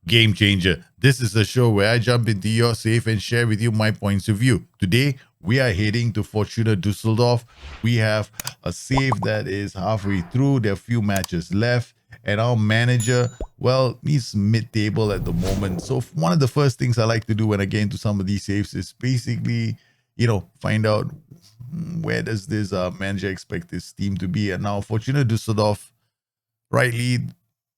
Game Changer. This is the show where I jump into your safe and share with you my points of view. Today, we are heading to Fortuna Dusseldorf. We have a save that is halfway through. There are a few matches left. And our manager, well, he's mid-table at the moment. So one of the first things I like to do when I get into some of these saves is basically, find out where does this manager expect his team to be. And now Fortuna Dusseldorf, rightly,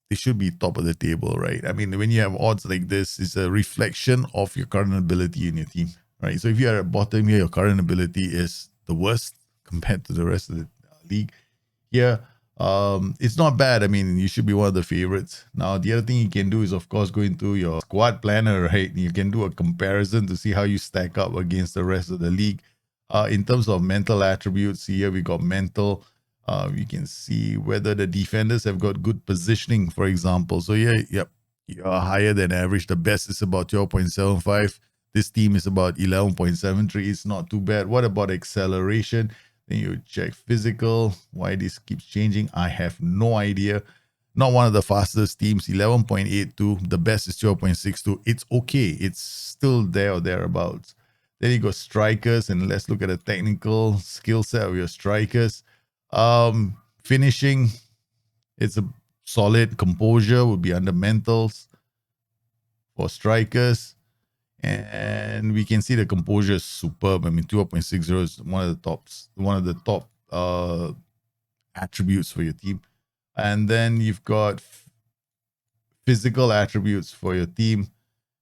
they should be top of the table, right? I mean, when you have odds like this, it's a reflection of your current ability in your team, right? So if you're at bottom here, your current ability is the worst compared to the rest of the league. Here, it's not bad. I mean, you should be one of the favorites. Now, the other thing you can do is, of course, go into your squad planner, right? You can do a comparison to see how you stack up against the rest of the league. In terms of mental attributes, here we got mental. You can see whether the defenders have got good positioning, for example. So yeah, yep, you are higher than average. The best is about 0.75. This team is about 11.73. It's not too bad. What about acceleration? Then you check physical. Why this keeps changing, I have no idea. Not one of the fastest teams, 11.82. The best is 0.62. It's okay. It's still there or thereabouts. Then you got strikers, and let's look at the technical skill set of your strikers. Finishing, it's a solid. Composure would be under mentals for strikers. And we can see the composure is superb. I mean, 2.60 is one of the top attributes for your team. And then you've got physical attributes for your team.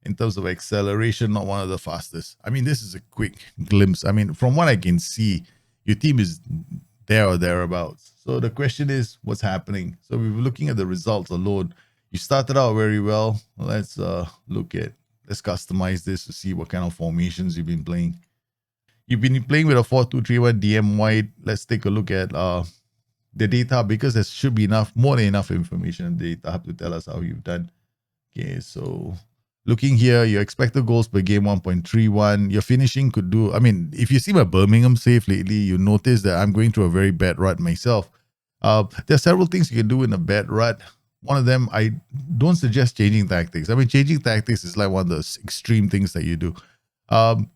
In terms of acceleration, not one of the fastest. I mean, this is a quick glimpse. I mean, from what I can see, your team is there or thereabouts. So the question is, what's happening? So we were looking at the results alone. You started out very well. Let's let's customize this to see what kind of formations you've been playing. You've been playing with a 4-2-3-1 DM wide. Let's take a look at the data, because there should be more than enough information in the data to tell us how you've done. Okay, so looking here, your expected goals per game 1.31. Your finishing could do, I mean, if you see my Birmingham save lately, you notice that I'm going through a very bad rut myself. There are several things you can do in a bad rut. One of them, I don't suggest changing tactics. I mean, changing tactics is like one of those extreme things that you do.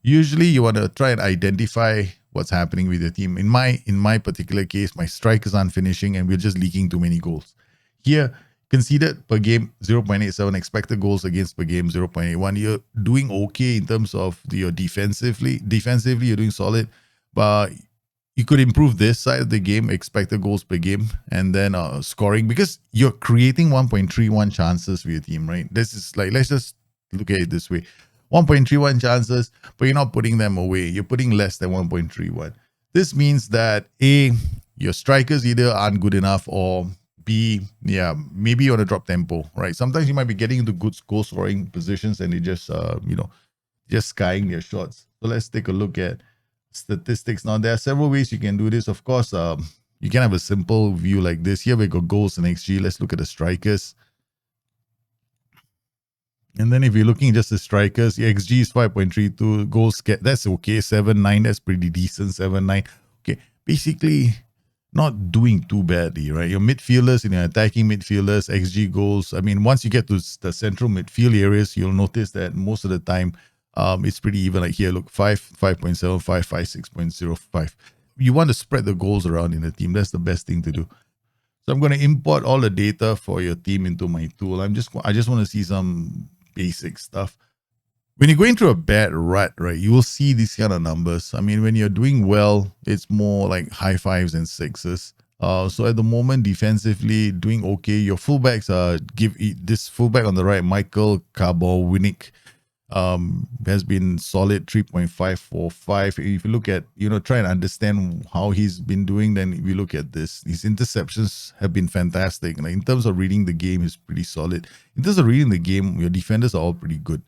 Usually you want to try and identify what's happening with your team. In my particular case, my strikers aren't finishing and we're just leaking too many goals. Here, conceded per game 0.87, expected goals against per game 0.81. You're doing okay in terms of your defensively. Defensively, you're doing solid, but you could improve this side of the game, expected goals per game, and then scoring, because you're creating 1.31 chances for your team, right? This is like, let's just look at it this way. 1.31 chances, but you're not putting them away. You're putting less than 1.31. This means that A, your strikers either aren't good enough, or B, yeah, maybe you want to drop tempo, right? Sometimes you might be getting into good goal scoring positions and they just, just skying their shots. So let's take a look at statistics. Now, there are several ways you can do this. Of course, you can have a simple view like this. Here we got goals and XG. Let's look at the strikers. And then if you're looking at just the strikers, the XG is 5.32. Goals, that's okay. 7.9, that's pretty decent. 7.9. Okay, basically not doing too badly, right? Your midfielders and your attacking midfielders, XG goals. I mean, once you get to the central midfield areas, you'll notice that most of the time, it's pretty even. Like here, look, 5.75, 6.05. You want to spread the goals around in the team. That's the best thing to do. So I'm going to import all the data for your team into my tool. I just want to see some basic stuff. When you're going through a bad rut, right, you will see these kind of numbers. I mean, when you're doing well, it's more like high fives and sixes. So at the moment, defensively, doing okay. Your fullbacks this fullback on the right, Michael Karbownik, has been solid, 3.545. If you look at, try and understand how he's been doing, then if you look at this, his interceptions have been fantastic. Like in terms of reading the game, is pretty solid. In terms of reading the game, your defenders are all pretty good,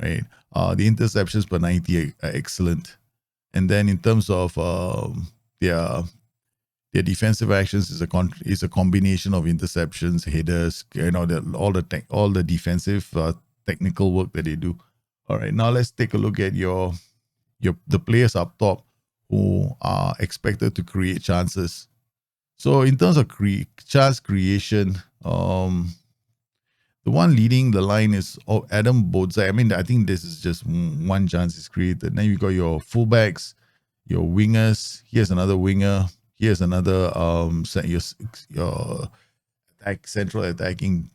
right? The interceptions per 90 are excellent. And then in terms of their defensive actions is a combination of interceptions, headers, all the defensive technical work that they do. All right, now let's take a look at the players up top who are expected to create chances. So in terms of chance creation, the The one leading the line is Adam Bodzai. I mean, I think this is just one chance is created. Then you got your fullbacks, your wingers. Here's another winger. Here's another your central attacking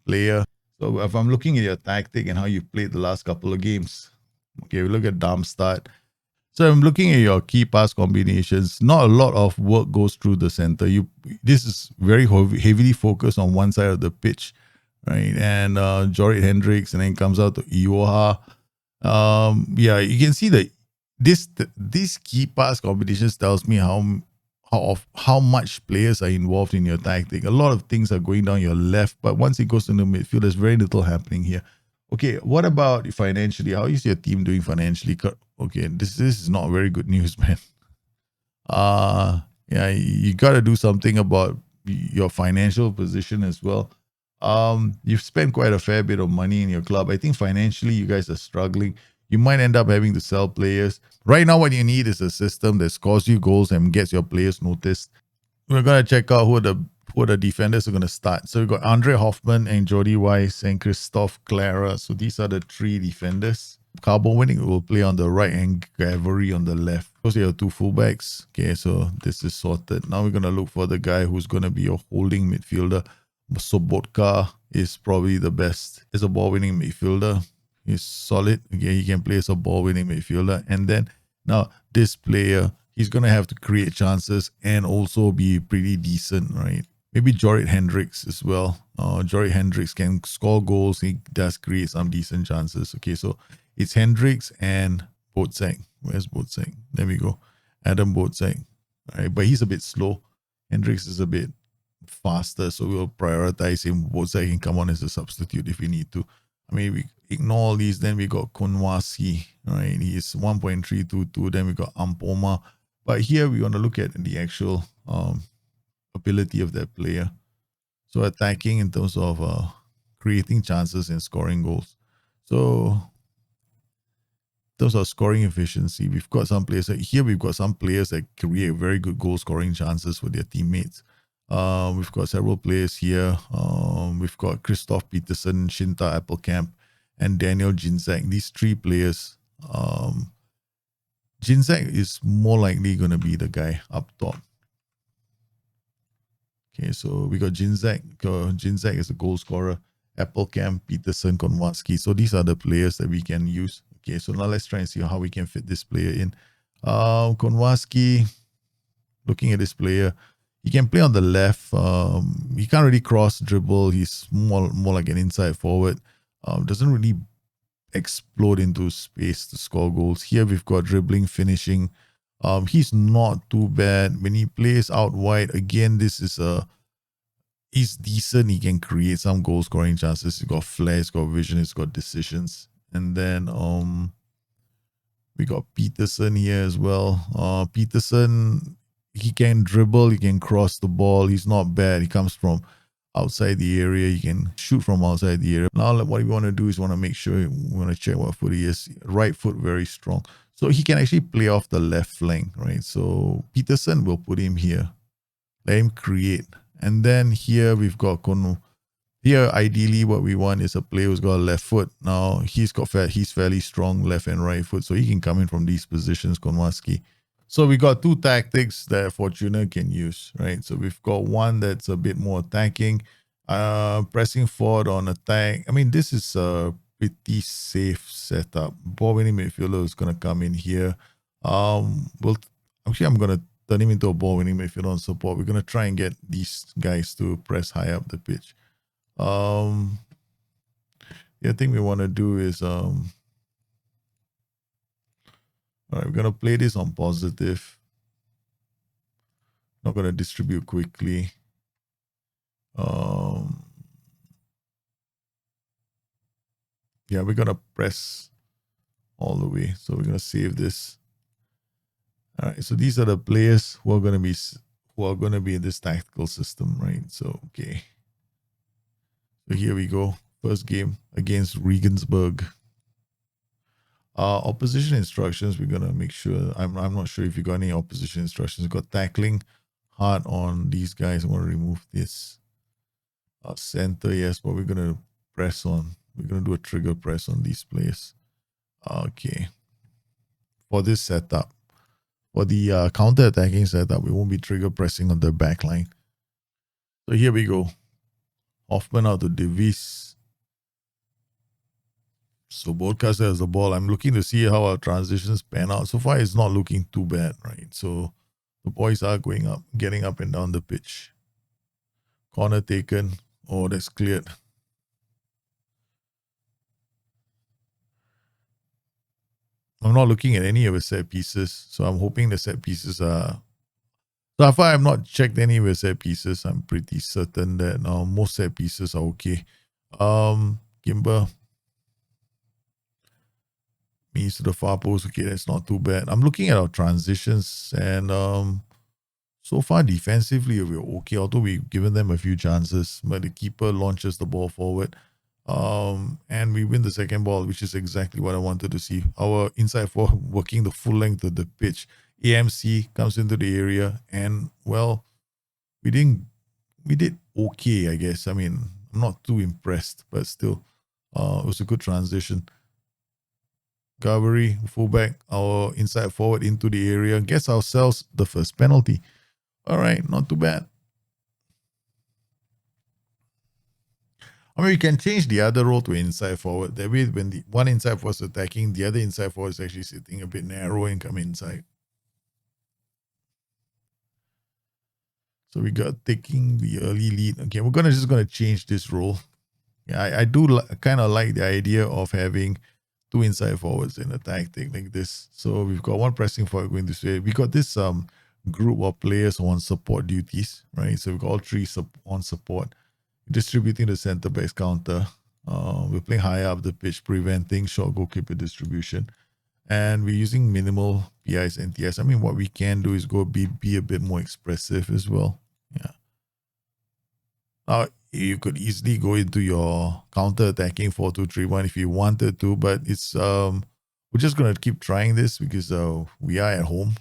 player. So if I'm looking at your tactic and how you played the last couple of games, okay, we look at Darmstadt. So I'm looking at your key pass combinations. Not a lot of work goes through the center. This is very heavily focused on one side of the pitch, right? And Jorrit Hendricks, and then comes out to Ioha. Yeah, you can see that these key pass combinations tells me how much players are involved in your tactic. A lot of things are going down your left, but once it goes into midfield, there's very little happening here. Okay, what about financially? How is your team doing financially? Okay, this is not very good news, man. Yeah, you got to do something about your financial position as well. You've spent quite a fair bit of money in your club. I think financially you guys are struggling. You might end up having to sell players. Right now, what you need is a system that scores you goals and gets your players noticed. We're gonna check out who the defenders are gonna start. So we've got Andre Hoffman and Jody Weiss and Christoph Clara. So these are the three defenders. Carbon Winning will play on the right and Gavory on the left. Those are your two fullbacks. Okay, so this is sorted. Now we're gonna look for the guy who's gonna be your holding midfielder. Sobotka is probably the best. He's a ball-winning midfielder. He's solid. Okay, he can play as a ball-winning midfielder. And then now this player, he's going to have to create chances and also be pretty decent, right? Maybe Jorrit Hendricks as well. Jorrit Hendricks can score goals. He does create some decent chances. Okay, so it's Hendricks and Bodzai. Where's Bodzai? There we go. Adam Bodzai. All right, but he's a bit slow. Hendricks is a bit faster, so we'll prioritize him. Bodzai can come on as a substitute if we need to. I mean, we ignore all these. Then we got Konwasi, right? He's 1.322. Then we got Ampoma. But here we want to look at the actual ability of that player. So attacking in terms of creating chances and scoring goals. So in terms of scoring efficiency, we've got some players. Here we've got some players that create very good goal scoring chances for their teammates. We've got several players here. We've got Christoph Peterson, Shinta Appelkamp, and Daniel Ginzek. These three players. Ginzek is more likely going to be the guy up top. Okay, so we got Ginzek. Ginzek is a goal scorer. Appelkamp, Peterson, Konwatsky. So these are the players that we can use. Okay, so now let's try and see how we can fit this player in. Konwatsky, looking at this player, he can play on the left. He can't really cross dribble. He's more like an inside forward. Doesn't really explode into space to score goals. Here we've got dribbling, finishing. He's not too bad. When he plays out wide, again, he's decent. He can create some goal scoring chances. He's got flair, he's got vision, he's got decisions. And then we got Peterson here as well. Peterson, he can dribble, he can cross the ball. He's not bad. He comes from outside the area. He can shoot from outside the area. Now what we want to do is want to make sure, we want to check what foot he is. Right foot, very strong. So he can actually play off the left flank, right? So Peterson will put him here. Let him create. And then here we've got Kono. Here, ideally, what we want is a player who's got a left foot. Now, he's fairly strong left and right foot, so he can come in from these positions, Konwatsky. So we got two tactics that Fortuna can use, right? So we've got one that's a bit more attacking, pressing forward on attack. I mean, this is a pretty safe setup. Ball-winning midfielder is going to come in here. I'm going to turn him into a ball-winning midfielder on support. We're going to try and get these guys to press high up the pitch. The other thing we want to do is all right, we're going to play this on positive. Not going to distribute quickly. Yeah, we're going to press all the way. So we're going to save this. All right, so these are the players who are going to be in this tactical system, right? So, okay. So here we go. First game against Regensburg. Opposition instructions, we're going to make sure. I'm not sure if you got any opposition instructions. We've got tackling hard on these guys. I want to remove this. Center, yes, but we're going to press on. We're going to do a trigger press on these players. Okay. For this setup, for the counter-attacking setup, we won't be trigger pressing on the back line. So here we go. Hoffman out to Davies. So Broadcaster has the ball. I'm looking to see how our transitions pan out. So far, it's not looking too bad, right? So the boys are going up, getting up and down the pitch. Corner taken. Oh, that's cleared. I'm not looking at any of the set pieces, so I'm hoping the set pieces are. So far, I've not checked any of the set pieces. I'm pretty certain that most set pieces are okay. Kimber. Means to the far post. Okay, that's not too bad. I'm looking at our transitions, and so far defensively we're okay. Although we've given them a few chances, but the keeper launches the ball forward. And we win the second ball, which is exactly what I wanted to see. Our inside forward working the full length of the pitch. AMC comes into the area, and well, we did okay, I guess. I mean, I'm not too impressed, but still, it was a good transition. Cavalry, fullback, our inside forward into the area, gets ourselves the first penalty. All right, not too bad. I mean, we can change the other role to inside forward. That way, when the one inside forward is attacking, the other inside forward is actually sitting a bit narrow and come inside. So we got taking the early lead. Okay, we're just gonna change this role. Yeah, I do kind of like the idea of having two inside forwards in a tactic like this. So we've got one pressing forward going this way. We got this group of players on support duties, right? So we've got all three on support, distributing the centre backs counter. We're playing high up the pitch, preventing short goalkeeper distribution. And we're using minimal PIs and TS. I mean, what we can do is go be a bit more expressive as well. Yeah. Now, you could easily go into your counter-attacking 4-2-3-1 if you wanted to, but it's we're just gonna keep trying this because we are at home.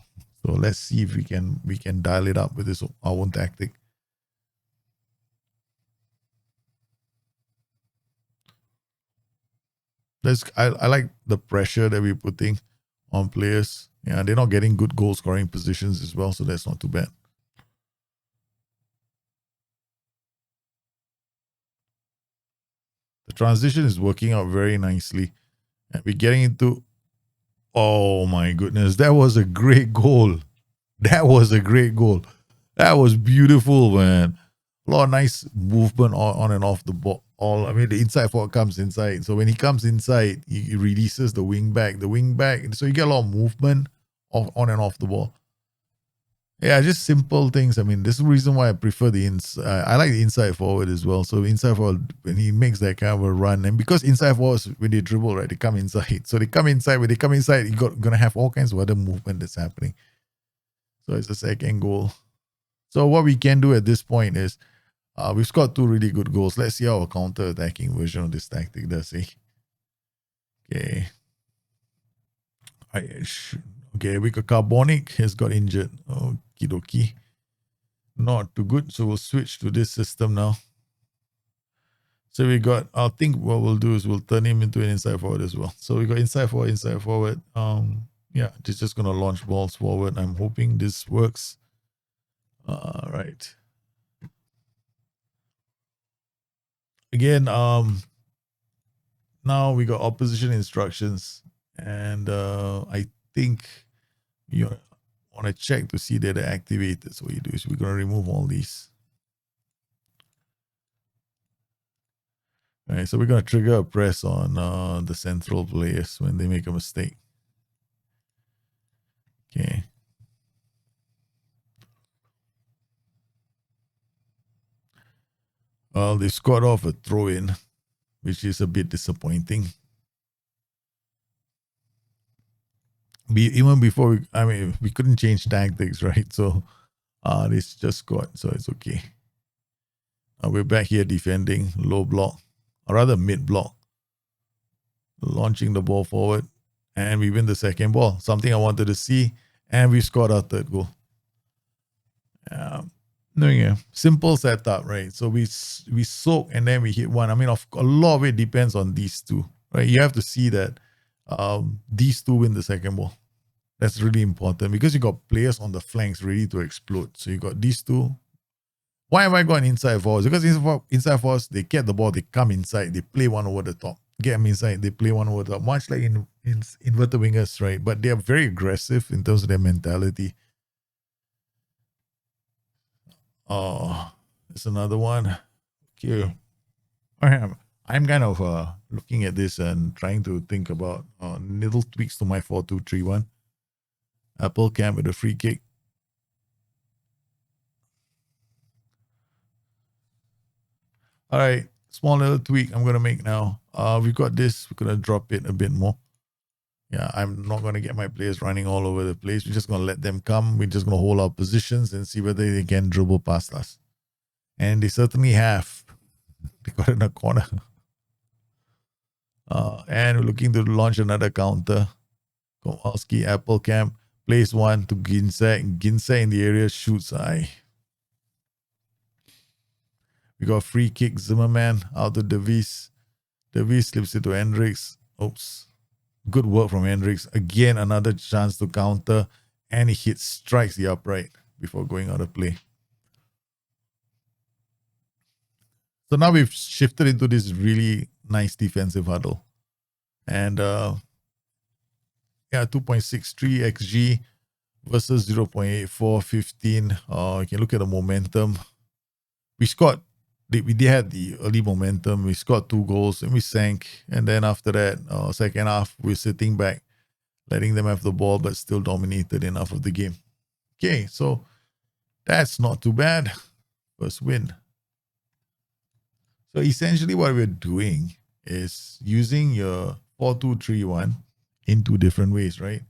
So let's see if we can dial it up with this our own tactic. I like the pressure that we're putting on players. Yeah, they're not getting good goal scoring positions as well, so that's not too bad. The transition is working out very nicely. And we're getting into, oh my goodness, that was a great goal. That was a great goal. That was beautiful, man. A lot of nice movement on and off the ball. I mean, the inside forward comes inside. So when he comes inside, he releases the wing back. So you get a lot of movement on and off the ball. Yeah, just simple things. I mean, this is the reason why I prefer the inside. I like the inside forward as well. So inside forward, when he makes that kind of a run, and because inside forwards, when they dribble, right, they come inside. So they come inside. When they come inside, you're going to have all kinds of other movement that's happening. So it's a second goal. So what we can do at this point is, we've scored two really good goals. Let's see how our counter-attacking version of this tactic does. Okay. Okay, we got Carbonic has got injured. Okie dokie. Not too good. So we'll switch to this system now. So we got, I think what we'll do is we'll turn him into an inside forward as well. So we got inside forward. Yeah, just gonna launch balls forward. I'm hoping this works. Right. Again, now we got opposition instructions, and I think you want to check to see that they're activated. So what you do is we're gonna remove all these. All right, so we're gonna trigger a press on the central players when they make a mistake. Okay. Well, they scored off a throw-in, which is a bit disappointing. Even before we couldn't change tactics, right? So this just scored, so it's okay. We're back here defending low block, or rather mid block, launching the ball forward, and we win the second ball. Something I wanted to see, and we scored our third goal. No, yeah, simple setup, right? So we soak and then we hit one. I mean, a lot of it depends on these two, right? You have to see that these two win the second ball. That's really important because you got players on the flanks ready to explode. So you got these two. Why have I got inside forwards? Because inside forwards, they get the ball, they come inside, they play one over the top. Get them inside, they play one over the top. Much like in inverted wingers, right? But they are very aggressive in terms of their mentality. Oh, there's another one. Okay. I'm kind of looking at this and trying to think about little tweaks to my 4-2-3-1. Apple Camp with a free kick. All right, small little tweak I'm gonna make now. We've got this. We're gonna drop it a bit more. Yeah, I'm not gonna get my players running all over the place. We're just gonna let them come. We're just gonna hold our positions and see whether they can dribble past us. And they certainly have. They got in a corner. And we're looking to launch another counter. Kowalski, Apple Camp, plays one to Ginzek. Ginzek in the area shoots eye. We got free kick, Zimmerman out to Davies. Davies slips it to Hendricks. Oops. Good work from Hendricks. Again, another chance to counter. And he strikes the upright before going out of play. So now we've shifted into this really nice defensive huddle. And 2.63 XG versus 0.84, 15. You can look at the momentum. We had the early momentum. We scored 2 goals and we sank. And then after that, second half, we're sitting back, letting them have the ball, but still dominated enough of the game. Okay, so that's not too bad. First win. So essentially what we're doing is using your 4-2-3-1 in 2 different ways, right?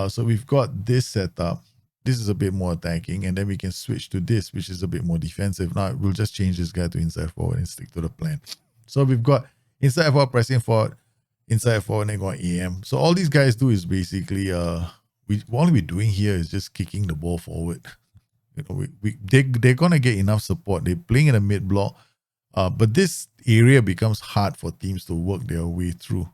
So we've got this setup. This is a bit more attacking, and then we can switch to this, which is a bit more defensive. Now we'll just change this guy to inside forward and stick to the plan. So we've got inside forward, pressing forward, inside forward, and then got AM. So all these guys do is basically all we're doing here is just kicking the ball forward. You know, they're gonna get enough support. They're playing in a mid block, but this area becomes hard for teams to work their way through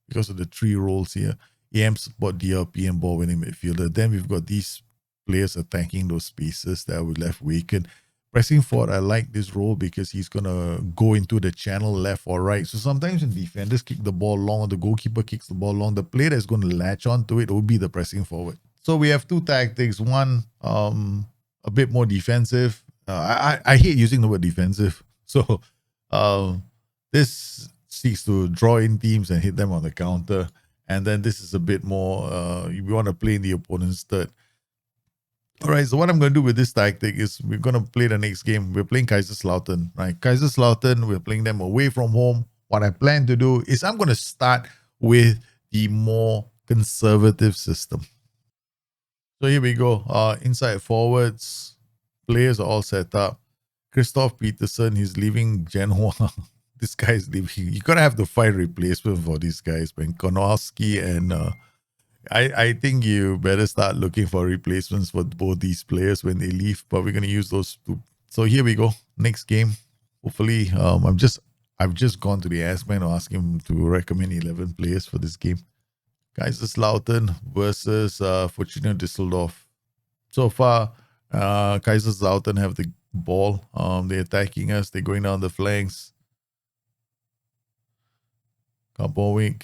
because of the 3 roles here. AM support, DLP, and ball winning midfielder. Then we've got these players attacking those spaces that we left vacant. Pressing forward, I like this role because he's going to go into the channel left or right. So sometimes when defenders kick the ball long, the goalkeeper kicks the ball long, the player that's going to latch onto it will be the pressing forward. So we have 2 tactics. One, a bit more defensive. I hate using the word defensive. So this seeks to draw in teams and hit them on the counter. And then this is a bit more, we want to play in the opponent's third. All right, so what I'm going to do with this tactic is we're going to play the next game. We're playing Kaiserslautern, right? Kaiserslautern, we're playing them away from home. What I plan to do is I'm going to start with the more conservative system. So here we go. Inside forwards, players are all set up. Christoph Peterson, he's leaving Genoa. This guy's leaving. You got to have to find replacement for these guys. Ben Konowski and... I think you better start looking for replacements for both these players when they leave, but we're going to use those 2. So here we go. Next game. Hopefully, I've just gone to the Assman to ask him to recommend 11 players for this game. Kaiserslautern versus Fortuna Düsseldorf. So far, Kaiserslautern have the ball. They're attacking us. They're going down the flanks. Kapovic.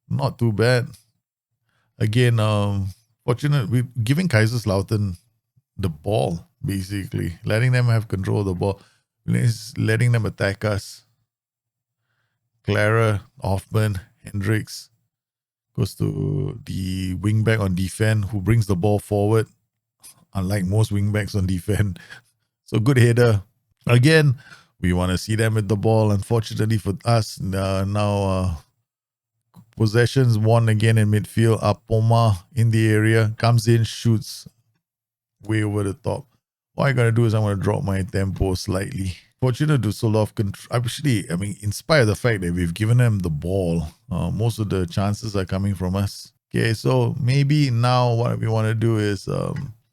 Not too bad. Again, we're giving Kaiserslautern the ball, basically. Letting them have control of the ball. Letting them attack us. Clara, Hoffman, Hendricks goes to the wingback on defense who brings the ball forward, unlike most wingbacks on defense. So good header. Again, we want to see them with the ball. Unfortunately for us, now... possessions won again in midfield. Apoma in the area. Comes in, shoots way over the top. What I'm going to do is I'm going to drop my tempo slightly. Fortuna Düsseldorf, actually, I mean, in spite of the fact that we've given them the ball, most of the chances are coming from us. Okay, so maybe now what we want to do is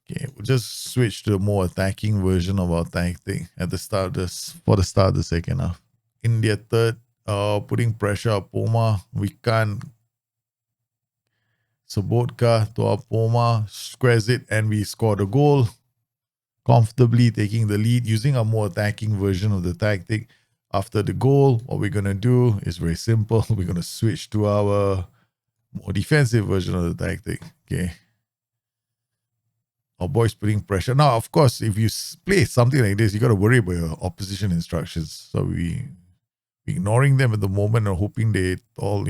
Okay, we'll just switch to a more attacking version of our tactic at the start of this, for the start of the second half. In their third, putting pressure on Poma. We can't. Sobotka to our Poma, squares it, and we scored a goal, comfortably taking the lead using a more attacking version of the tactic. After the goal, what we're going to do is very simple. We're going to switch to our more defensive version of the tactic. Okay. Our boys putting pressure. Now, of course, if you play something like this, you got to worry about your opposition instructions. So we ignoring them at the moment and hoping they all,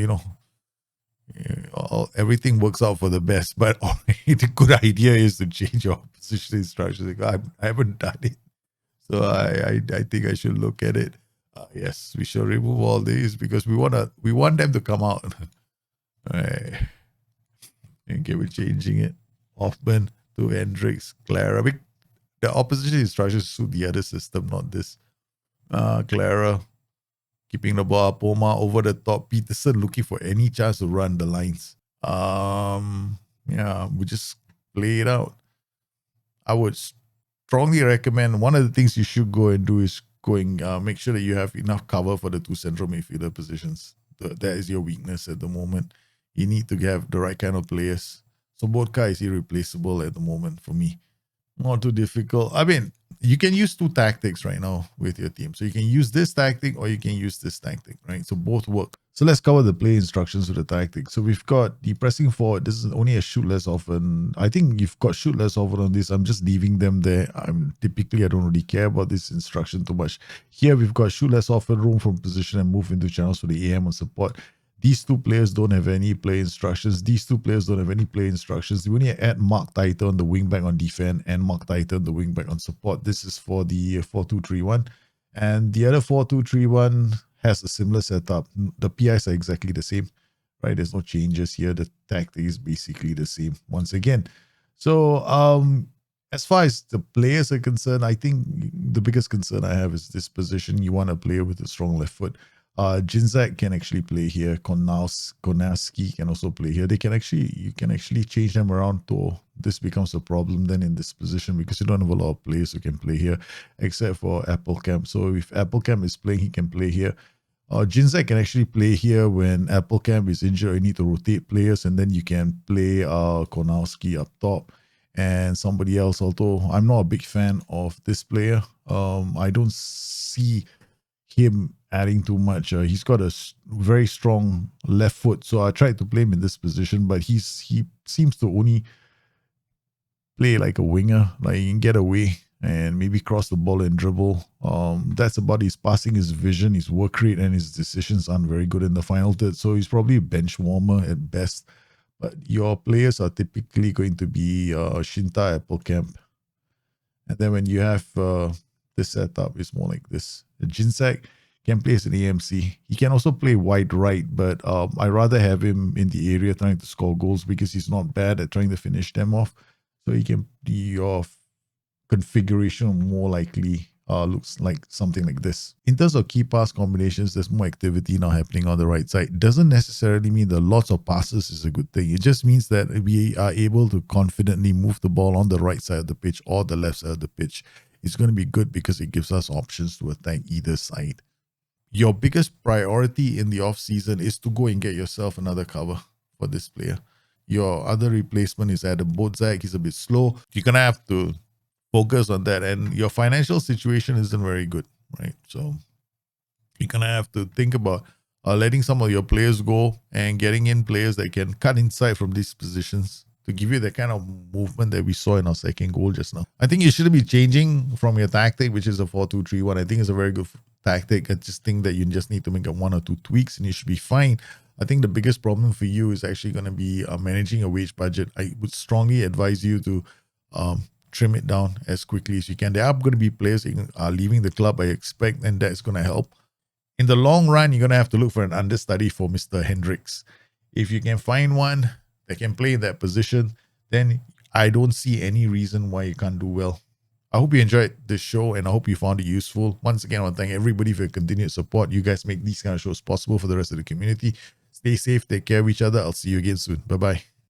everything works out for the best. But the good idea is to change your opposition instructions. I haven't done it, so I think I should look at it. Yes, we shall remove all these because we want them to come out. Right. Okay, we're changing it. Hoffman to Hendricks, Clara. The opposition instructions suit the other system, not this. Clara keeping the ball. Poma over the top. Peterson looking for any chance to run the lines. We just play it out. I would strongly recommend, one of the things you should go and do is make sure that you have enough cover for the two central midfielder positions. That is your weakness at the moment. You need to have the right kind of players. Sobotka is irreplaceable at the moment for me. Not too difficult. I mean, you can use two tactics right now with your team. So you can use this tactic or you can use this tactic, right? So both work. So let's cover the play instructions with the tactic. So we've got the pressing forward. This is only a shoot less often. I think you've got shoot less often on this. I'm just leaving them there. I don't really care about this instruction too much. Here we've got shoot less often, roam from position and move into channels for the AM on support. These two players don't have any play instructions. These two players don't have any play instructions. We only add Mark Titan, the wingback on defense, and Mark Titan, the wingback on support. This is for the 4-2-3-1. And the other 4-2-3-1 has a similar setup. The PIs are exactly the same, right? There's no changes here. The tactic is basically the same once again. So as far as the players are concerned, I think the biggest concern I have is this position. You want a player with a strong left foot. Jinzak can actually play here. Konowski can also play here. You can actually change them around to this becomes a problem then in this position because you don't have a lot of players who can play here except for Applecamp. So if Applecamp is playing, he can play here. Jinzak can actually play here when Applecamp is injured or you need to rotate players, and then you can play Konowski up top and somebody else. Although I'm not a big fan of this player. I don't see him adding too much. He's got a very strong left foot, so I tried to play him in this position, but he seems to only play like a winger. Like he can get away and maybe cross the ball and dribble. That's about his passing, his vision, his work rate, and his decisions aren't very good in the final third. So he's probably a bench warmer at best. But your players are typically going to be Shinta, Applecamp. And then when you have this setup, it's more like this. Jinzak can play as an AMC. He can also play wide right, but I rather have him in the area trying to score goals because he's not bad at trying to finish them off. So he can be your configuration more likely looks like something like this. In terms of key pass combinations, there's more activity now happening on the right side. It doesn't necessarily mean that lots of passes is a good thing. It just means that we are able to confidently move the ball on the right side of the pitch or the left side of the pitch. It's going to be good because it gives us options to attack either side. Your biggest priority in the off season is to go and get yourself another cover for this player. Your other replacement is Adam Bodzak. He's a bit slow. You're going to have to focus on that. And your financial situation isn't very good, right? So you're going to have to think about letting some of your players go and getting in players that can cut inside from these positions to give you the kind of movement that we saw in our second goal just now. I think you shouldn't be changing from your tactic, which is a 4-2-3-1. I think it's a very good tactic. I just think that you just need to make one or two tweaks and you should be fine. I think the biggest problem for you is actually going to be managing a wage budget. I would strongly advise you to trim it down as quickly as you can. There are going to be players that are leaving the club, I expect, and that's going to help. In the long run, you're going to have to look for an understudy for Mr. Hendricks. If you can find one that can play in that position, then I don't see any reason why you can't do well. I hope you enjoyed this show and I hope you found it useful. Once again, I want to thank everybody for your continued support. You guys make these kind of shows possible for the rest of the community. Stay safe, take care of each other. I'll see you again soon. Bye-bye.